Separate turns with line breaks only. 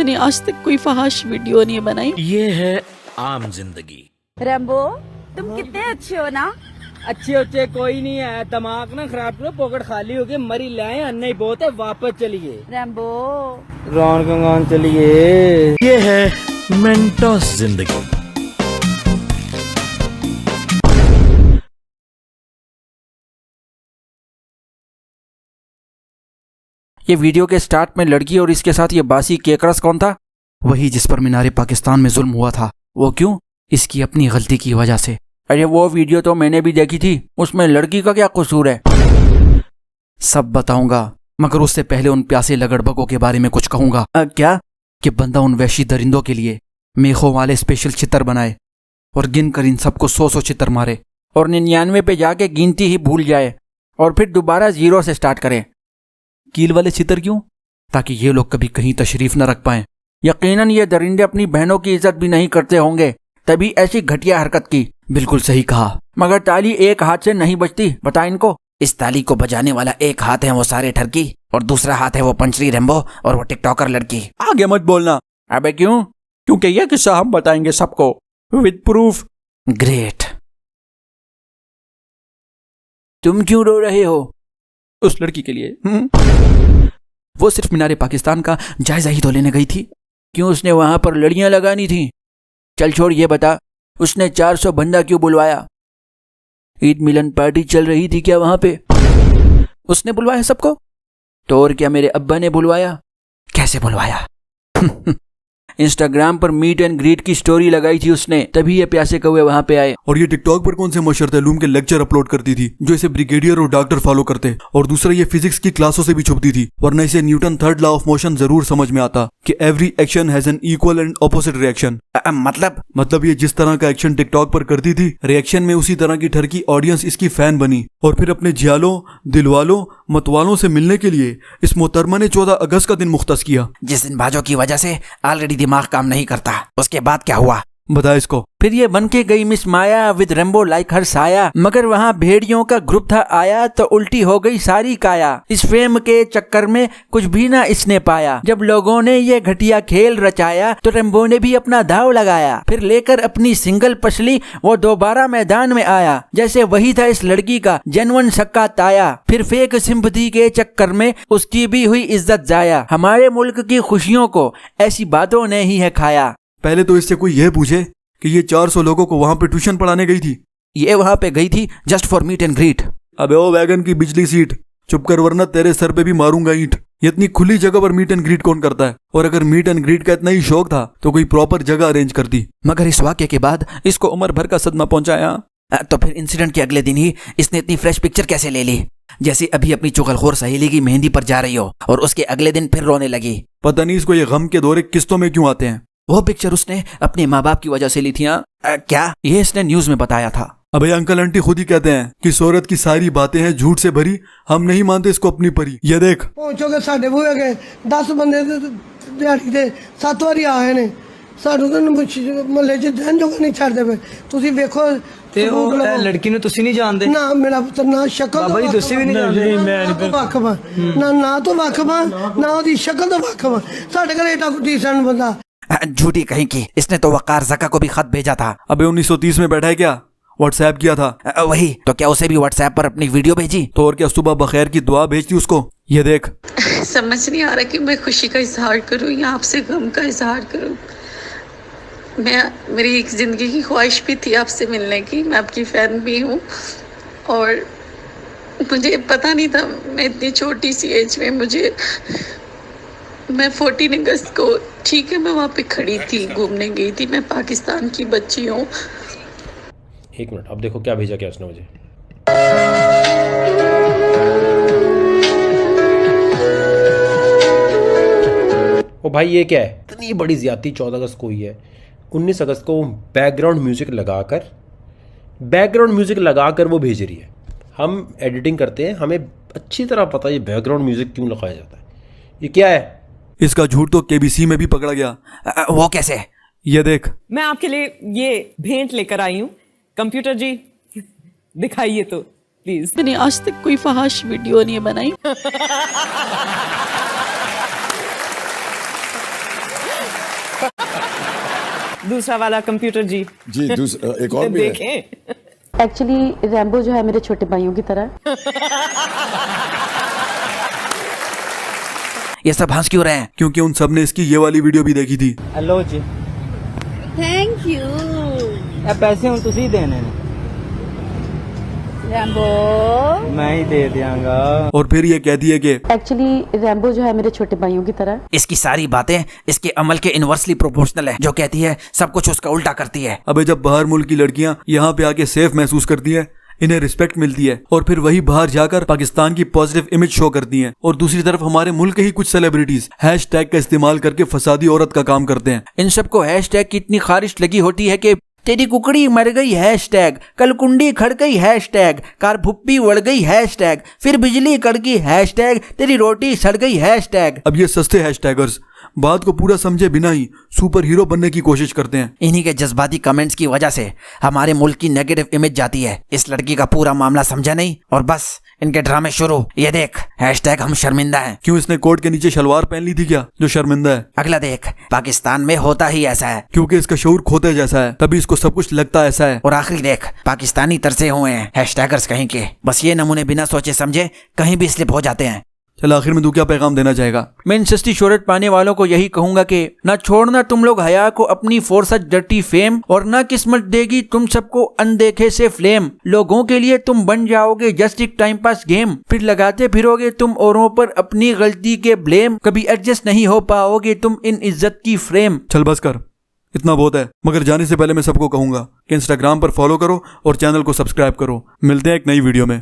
मैंने आज तक कोई फहाश वीडियो नहीं बनाई।
ये है आम जिंदगी।
रैम्बो, तुम कितने अच्छे हो ना।
अच्छे कोई नहीं है, दिमाग ना खराब करो, पॉकेट खाली हो गई, मरी लाए अन्ना ही बहुत है, वापस चलिए
रैम्बो।
रौन कंगान चलिए।
ये है मेंटोस जिंदगी।
ये वीडियो के स्टार्ट में लड़की और इसके साथ ये बासी केकरस कौन था? वही जिस पर मीनारे पाकिस्तान में जुल्म हुआ था। वो क्यों? इसकी अपनी गलती की वजह से। अरे वो वीडियो तो मैंने भी देखी थी, उसमें लड़की का क्या कसूर है? सब बताऊंगा, मगर उससे पहले उन प्यासे लगड़बगों के बारे में कुछ कहूंगा। क्या? कि बंदा उन वहशी दरिंदों के लिए मेखों वाले स्पेशल चित्र बनाए और गिन कर इन सबको 100 चित्र मारे और 99 पे जाके गिनती ही भूल जाए और फिर दोबारा 0 से स्टार्ट करे। कील वाले चित्र क्यों? ताकि ये लोग कभी कहीं तशरीफ न रख पाएं। यकीनन ये दरिंदे अपनी बहनों की इज्जत भी नहीं करते होंगे, तभी ऐसी घटिया हरकत की। बिल्कुल सही कहा, मगर ताली एक हाथ से नहीं बजती, बता इनको। इस ताली को बजाने वाला एक हाथ है वो सारे ठरकी और दूसरा हाथ है वो पंचरी रेम्बो और वो टिकटॉकर लड़की। आगे मत बोलना। अबे क्यों? क्योंकि यह किस्सा हम बताएंगे सबको विद प्रूफ। ग्रेट। तुम क्यों रो रहे हो? उस लड़की के लिए। वो सिर्फ मीनारे पाकिस्तान का जायजा ही तो लेने गई थी। क्यों उसने वहां पर लड़ियां लगानी थी? चल छोड़, ये बता उसने 400 बंदा क्यों बुलवाया? ईद मिलन पार्टी चल रही थी क्या वहां पे? उसने बुलवाया सबको? तो और क्या मेरे अब्बा ने बुलवाया? कैसे बुलवाया? इंस्टाग्राम पर मीट एंड ग्रीट की स्टोरी लगाई थी उसने, तभी ये प्यासे कौवे वहां पे आए।
और ये टिकटॉक पर कौन से मशहूर तैलूम के लेक्चर अपलोड करती थी जो इसे ब्रिगेडियर और डॉक्टर फॉलो करते, और दूसरा ये फिजिक्स की क्लासों से भी छुपती थी, वरना इसे Newton third law of motion जरूर समझ में आता कि every action has an equal and opposite reaction. मतलब ये जिस तरह का एक्शन टिकटॉक पर करती थी, रिएक्शन में उसी तरह की ठरकी ऑडियंस इसकी फैन बनी और फिर अपने जियालों, दिलवालों, मतवालों से मिलने के लिए इस मोहतरमा ने 14 अगस्त का दिन मुख्तस किया।
जिस दिन बाजों की वजह से ऑलरेडी दिमाग काम नहीं करता। उसके बाद क्या हुआ?
बता इसको।
फिर ये बन के गई miss Maya with Rambo like her साया, मगर वहाँ भेड़ियों का ग्रुप था आया तो उल्टी हो गई सारी काया। इस फेम के चक्कर में कुछ भी ना इसने पाया। जब लोगों ने ये घटिया खेल रचाया तो रेम्बो ने भी अपना दाव लगाया। फिर लेकर अपनी सिंगल पसली वो दोबारा मैदान में आया, जैसे वही था इस लड़की का जेन्युइन सक्का ताया। फिर फेक सिंपैथी के चक्कर में उसकी भी हुई इज्जत जाया। हमारे मुल्क की खुशियों को ऐसी बातों ने ही है खाया।
पहले तो इससे कोई यह पूछे कि ये 400 लोगों को वहां पे ट्यूशन पढ़ाने गई थी।
ये वहां पे गई थी just for meet and greet.
अबे ओ वैगन की बिजली सीट, चुप कर वरना तेरे सर पे भी मारूंगा ईंट। ये इतनी खुली जगह पर मीट एंड ग्रीट कौन करता है? और अगर मीट एंड ग्रीट का इतना ही शौक था तो कोई प्रॉपर जगह अरेंज करती।
मगर इस वाक्य के बाद इसको उम्र भर का सदमा पहुंचाया। तो फिर इंसिडेंट के अगले दिन ही इसने इतनी फ्रेश पिक्चर कैसे ले ली? जैसे अभी अपनी चुगलखोर सहेली की मेहंदी पर जा रही हो और उसके अगले दिन फिर रोने लगी।
पता नहीं इसको ये गम के दौरे किस्तों में क्यों आते हैं।
वो पिक्चर उसने अपने माँ बाप की वजह से ली थी। क्या? ये इसने न्यूज में बताया था।
अबे अंकल आंटी खुद ही कहते हैं कि शोहरत की सारी बातें हैं झूठ से भरी, हम नहीं मानते इसको अपनी परी। ये देख
पहुंचोगे साढ़े बूहे के 10 बंदे दिहाड़ी ਦੇ 7 ਵਾਰੀ ਆਏ ਨੇ, ਸਾਨੂੰ ਤਾਂ ਮਹੱਲੇ 'ਚ ਰਹਿਣ ਜੋਗਾ ਨਹੀਂ ਛੱਡਦੇ ਪਏ। ਤੁਸੀਂ ਵੇਖੋ
ਤੇ ਉਹ ਲੜਕੀ ਨੂੰ ਤੁਸੀਂ ਨਹੀਂ ਜਾਣਦੇ?
ਨਾ ਮੇਰਾ ਪੁੱਤਰ ਨਾ ਸ਼ਕਲ
ਬਾਬਾ ਜੀ ਤੁਸੀਂ ਵੀ ਨਹੀਂ ਜਾਣਦੇ?
ਮੈਂ ਵਾਕਫ ਨਾ ਤੋਂ ਵਾਕਫ ਨਾ ਉਹਦੀ ਸ਼ਕਲ ਤੋਂ ਵਾਕਫ। ਸਾਡੇ ਘਰੇ ਏਡਾ ਕੋਈ ਡੀਸੈਂਟ ਬੰਦਾ।
झूठी कहीं की, इसने तो वकार जका को भी खत भेजा था।
अबे 1930 में बैठा है क्या? व्हाट्सएप किया था।
वही तो, क्या उसे भी व्हाट्सएप पर अपनी वीडियो भेजी?
तो और क्या सुबह बखैर की दुआ भेजती उसको। ये देख।
समझ नहीं आ रहा कि मैं खुशी का इजहार करूं या आपसे गम का इजहार करूं। मेरी एक ज़िंदगी की ख्वाहिश भी थी आपसे मिलने की, मैं आपकी फ़ैन भी हूँ और मुझे पता नहीं था मैं इतनी छोटी सी एज में मैं 14 अगस्त को, ठीक है मैं वहाँ पे खड़ी थी, घूमने गई थी, मैं पाकिस्तान की बच्ची हूँ।
एक मिनट, अब देखो क्या भेजा क्या उसने मुझे। ओ भाई ये क्या है? इतनी बड़ी ज्यादती 14 अगस्त को ही है। 19 अगस्त को बैकग्राउंड म्यूजिक लगाकर वो भेज रही है। हम एडिटिंग करते हैं, हमें अच्छी तरह पता है ये बैकग्राउंड म्यूजिक क्यों लगाया जाता है। ये क्या है?
इसका झूठ तो केबीसी में भी पकड़ा गया।
वो कैसे?
ये देख।
मैं आपके लिए ये भेंट लेकर आई हूँ। कंप्यूटर जी दिखाइए तो प्लीज।
मैंने आज तक कोई फहाश वीडियो नहीं बनाई।
दूसरा वाला कंप्यूटर जी
जी एक और भी है।
देखें।
एक्चुअली रैम्बो जो है मेरे छोटे भाइयों की तरह।
ये सब हंस क्यों रहे हैं?
क्योंकि उन सब ने इसकी ये वाली वीडियो भी देखी थी।
हेलो जी,
थैंक यू
ਇਹ ਪੈਸੇ ਹੁਣ ਤੁਸੀਂ ਦੇਣੇ ਨੇ,
रैम्बो।
मैं ही दे दियांगा।
और फिर ये कहती है कि
एक्चुअली रैम्बो जो है मेरे छोटे भाइयों की तरह।
इसकी सारी बातें इसके अमल के इनवर्सली प्रोपोर्शनल है। जो कहती है सब कुछ उसका उल्टा करती है।
अबे जब बाहर मुल्क की लड़कियां यहाँ पे आके सेफ महसूस करती है, इन्हें रिस्पेक्ट मिलती है, और फिर वही बाहर जाकर पाकिस्तान की पॉजिटिव इमेज शो करती हैं, और दूसरी तरफ हमारे मुल्क के ही कुछ सेलिब्रिटीज हैशटैग का इस्तेमाल करके फसादी औरत का काम करते हैं।
इन सबको हैशटैग की इतनी खारिश लगी होती है कि तेरी कुकड़ी मर गई हैशटैग, कलकुंडी खड़ गई हैशटैग, कार भुप्पी उड़ गई हैशटैग, फिर बिजली कड़की हैशटैग, तेरी रोटी सड़ गई हैशटैग।
अब ये सस्ते हैशटैगर्स बात को पूरा समझे बिना ही सुपर हीरो बनने की कोशिश करते हैं।
इन्हीं के जज्बाती कमेंट्स की वजह से हमारे मुल्क की नेगेटिव इमेज जाती है। इस लड़की का पूरा मामला समझा नहीं और बस इनके ड्रामे शुरू। ये देख हैशटैग हम शर्मिंदा हैं।
क्यों इसने कोट के नीचे शलवार पहन ली थी क्या जो शर्मिंदा है?
अगला देख, पाकिस्तान में होता ही ऐसा है।
क्योंकि इसका शऊर खोते जैसा है, तभी इसको सब कुछ लगता ऐसा है।
और आखिरी देख, पाकिस्तानी तरसे हुए हैं हैशटैगर्स कहीं के। बस ये नमूने बिना सोचे समझे कहीं भी स्लिप हो जाते हैं।
चल आखिर में तू क्या पैगाम देना चाहेगा?
मैं इन सस्ती शोहरत पाने वालों को यही कहूंगा कि ना छोड़ना तुम लोग हया को अपनी फॉर सच डर्टी फेम, और ना किस्मत देगी तुम सबको अनदेखे से फ्लेम। लोगों के लिए तुम बन जाओगे जस्ट एक टाइम पास गेम, फिर लगाते फिरोगे तुम औरों पर अपनी गलती के ब्लेम। कभी एडजस्ट नहीं हो पाओगे तुम इन इज्जत की फ्रेम।
चल बस कर, इतना बहुत है। मगर जाने से पहले मैं सबको कहूंगा कि इंस्टाग्राम पर फॉलो करो और चैनल को सब्सक्राइब करो। मिलते हैं एक नई वीडियो में।